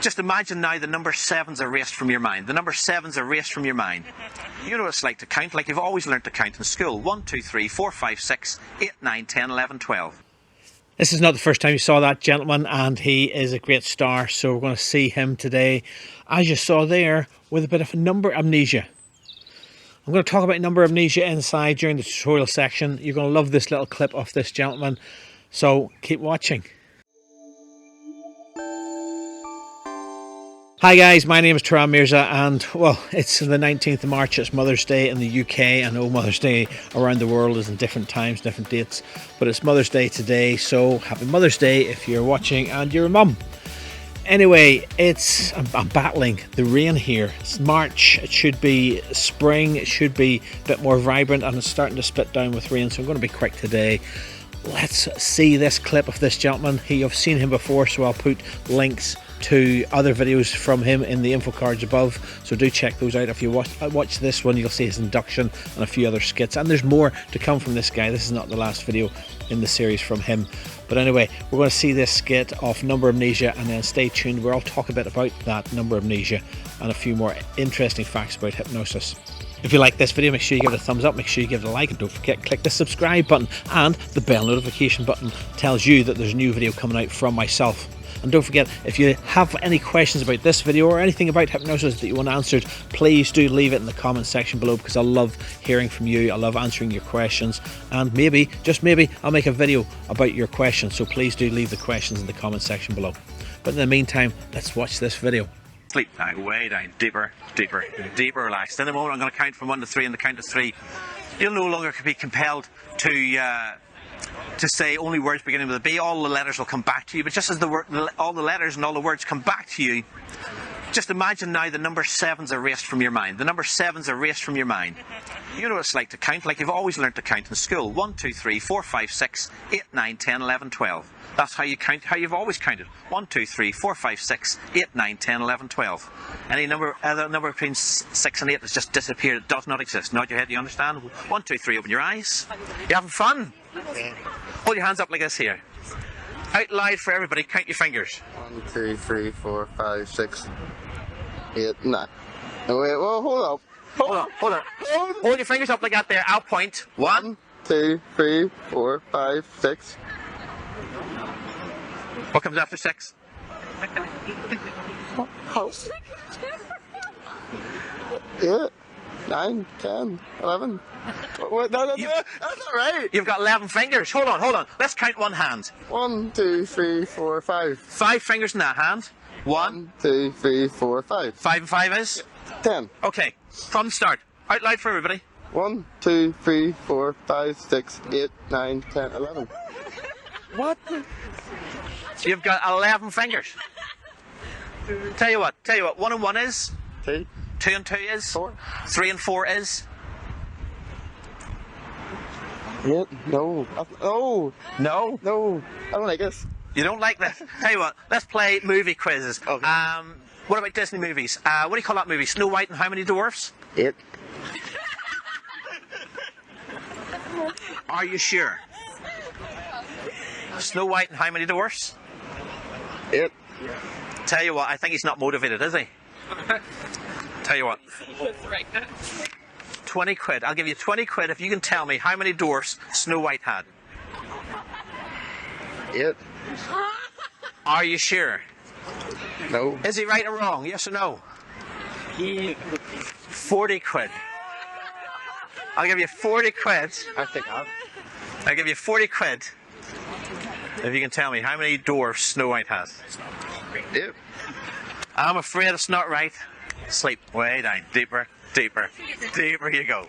Just imagine now the number 7's erased from your mind. The number 7's erased from your mind. You know what it's like to count, like you've always learned to count in school. 1, 2, 3, 4, 5, 6, 8, 9, 10, 11, 12. This is not the first time you saw that gentleman, and he is a great star, so we're going to see him today, as you saw there, with a bit of number amnesia. I'm going to talk about number amnesia inside during the tutorial section. You're going to love this little clip of this gentleman, so keep watching. Hi guys, my name is Turan Mirza, and well, it's the 19th of March, it's Mother's Day in the UK. I know Mother's Day around the world is in different times, different dates, but it's Mother's Day today, so happy Mother's Day if you're watching and you're a mum. Anyway, I'm battling the rain here. It's March, it should be spring, it should be a bit more vibrant, and it's starting to spit down with rain, so I'm going to be quick today. Let's see this clip of this gentleman. You've seen him before, so I'll put links to other videos from him in the info cards above, so do check those out. If you watch this one, you'll see his induction and a few other skits, and there's more to come from this guy. This is not the last video in the series from him, but anyway, we're going to see this skit of number amnesia, and then stay tuned where I'll talk a bit about that number amnesia and a few more interesting facts about hypnosis. If you like this video, make sure you give it a thumbs up, make sure you give it a like, and don't forget, click the subscribe button, and the bell notification button tells you that there's a new video coming out from myself. And don't forget, if you have any questions about this video or anything about hypnosis that you want answered, please do leave it in the comment section below, because I love hearing from you. I love answering your questions, and maybe, just maybe, I'll make a video about your questions, so please do leave the questions in the comment section below. But in the meantime, let's watch this video. Sleep down, way down, deeper, deeper, deeper, relaxed. In a moment I'm going to count from 1 to 3, and the count of 3 you'll no longer be compelled to say only words beginning with a B. All the letters will come back to you, but just as all the letters and all the words come back to you, just imagine now the number 7's erased from your mind. The number 7's erased from your mind. You know what it's like to count, like you've always learned to count in school. 1, 2, 3, 4, 5, 6, 8, 9, 10, 11, 12. That's how you count, how you've always counted. 1, 2, 3, 4, 5, 6, 8, 9, 10, 11, 12. Any other number between 6 and 8 has just disappeared. It does not exist. Nod your head, do you understand? 1, 2, 3, open your eyes. You having fun? Hold your hands up like this here. Out loud for everybody, count your fingers. 1, 2, 3, 4, 5, 6, 8, 9. Oh, wait, well, hold up. Hold on. Hold your fingers up like that there. I'll point. 1, 2, 3, 4, 5, 6. What comes after 6? House. 8, 9, 10, 11. What? No, that's not right. You've got 11 fingers. Hold on. Let's count one hand. 1, 2, 3, 4, 5. 5 fingers in that hand. 1, 2, 3, 4, 5. 5 and 5 is? 10. Okay, from the start. Out loud for everybody. 1, 2, 3, 4, 5, 6, 8, 9, 10, 11. What? You've got 11 fingers. Tell you what, 1 and 1 is? 2. 2 and 2 is? 4. 3 and 4 is? 8. No. Oh. No? No. I don't like this. You don't like this? Tell you what, let's play movie quizzes. Okay. What about Disney movies? What do you call that movie? Snow White and how many dwarfs? 8. Are you sure? Snow White and how many dwarfs? 8. Tell you what, I think he's not motivated, is he? Tell you what. 20 quid. I'll give you 20 quid if you can tell me how many dwarfs Snow White had. 8. Are you sure? No. Is he right or wrong? Yes or no? 40 quid. I'll give you 40 quid. I think I'll give you 40 quid if you can tell me how many dwarfs Snow White has. 8. I'm afraid it's not right. Sleep way down, deeper, deeper, deeper you go.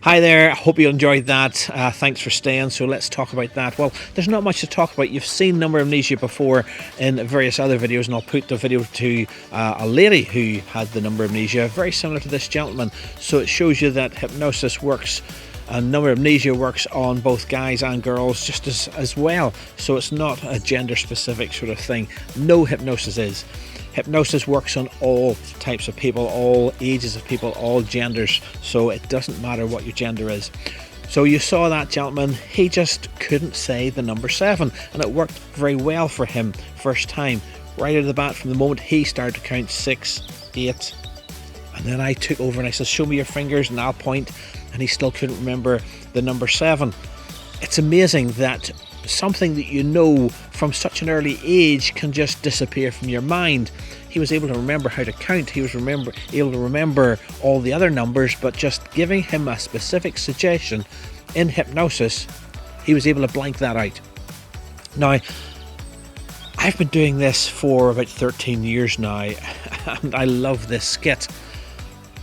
Hi there, I hope you enjoyed that. Thanks for staying, so let's talk about that. Well, there's not much to talk about. You've seen number amnesia before in various other videos, and I'll put the video to a lady who had the number amnesia, very similar to this gentleman. So it shows you that hypnosis works, and number amnesia works on both guys and girls just as well. So it's not a gender specific sort of thing. No hypnosis is. Hypnosis works on all types of people, all ages of people, all genders, so it doesn't matter what your gender is. So you saw that gentleman, he just couldn't say the number 7, and it worked very well for him first time. right out of the bat, from the moment he started to count 6, 8, and then I took over and I said, show me your fingers, and I'll point, and he still couldn't remember the number 7. It's amazing that something that you know from such an early age can just disappear from your mind. He was able to remember how to count, he was able to remember all the other numbers, but just giving him a specific suggestion in hypnosis, he was able to blank that out. Now, I've been doing this for about 13 years now, and I love this skit.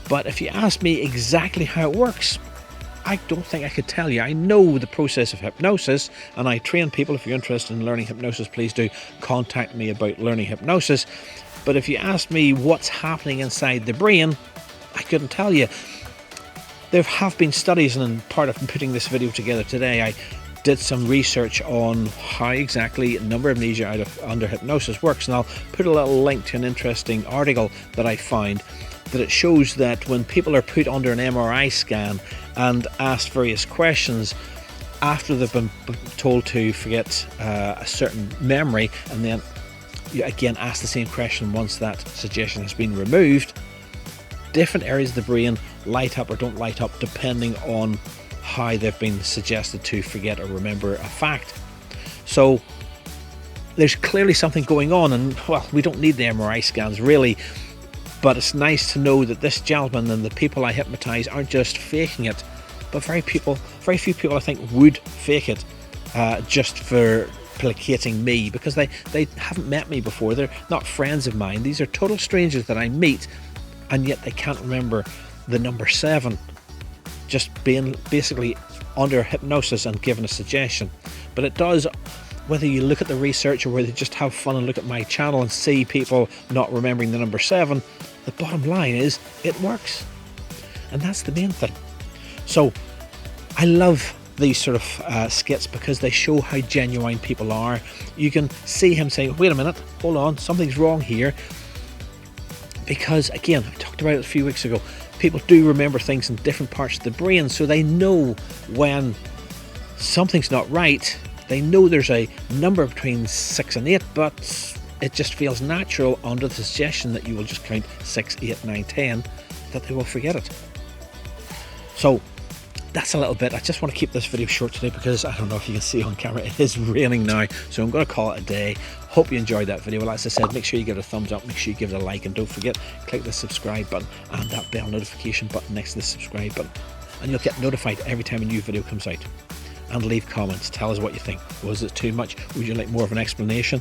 But if you ask me exactly how it works, I don't think I could tell you. I know the process of hypnosis, and I train people. If you're interested in learning hypnosis, please do contact me about learning hypnosis. But if you ask me what's happening inside the brain, I couldn't tell you. There have been studies, and in part of putting this video together today, I did some research on how exactly number amnesia under hypnosis works, and I'll put a little link to an interesting article that I found, that it shows that when people are put under an MRI scan and asked various questions after they've been told to forget a certain memory, and then you again ask the same question once that suggestion has been removed, different areas of the brain light up or don't light up depending on how they've been suggested to forget or remember a fact. So there's clearly something going on, and well, we don't need the MRI scans really, but it's nice to know that this gentleman and the people I hypnotize aren't just faking it, but very few people I think would fake it just for placating me, because they haven't met me before. They're not friends of mine. These are total strangers that I meet, and yet they can't remember the number 7, just being basically under hypnosis and given a suggestion. But it does, whether you look at the research or whether you just have fun and look at my channel and see people not remembering the number 7, the bottom line is it works, and that's the main thing. So I love these sort of skits because they show how genuine people are. You can see him saying, wait a minute, hold on, something's wrong here, because again, I talked about it a few weeks ago, people do remember things in different parts of the brain, so they know when something's not right. They know there's a number between 6 and 8, but it just feels natural under the suggestion that you will just count 6, 8, 9, 10, that they will forget it. So that's a little bit. I just want to keep this video short today because I don't know if you can see on camera, it is raining now, so I'm going to call it a day. Hope you enjoyed that video. Well, as I said, make sure you give it a thumbs up, make sure you give it a like, and don't forget, click the subscribe button and that bell notification button next to the subscribe button, and you'll get notified every time a new video comes out. And leave comments, tell us what you think. Was it too much? Would you like more of an explanation?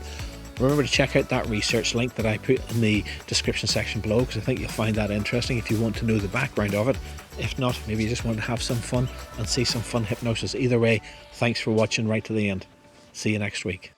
Remember to check out that research link that I put in the description section below, because I think you'll find that interesting if you want to know the background of it. If not, maybe you just want to have some fun and see some fun hypnosis. Either way, thanks for watching right to the end. See you next week.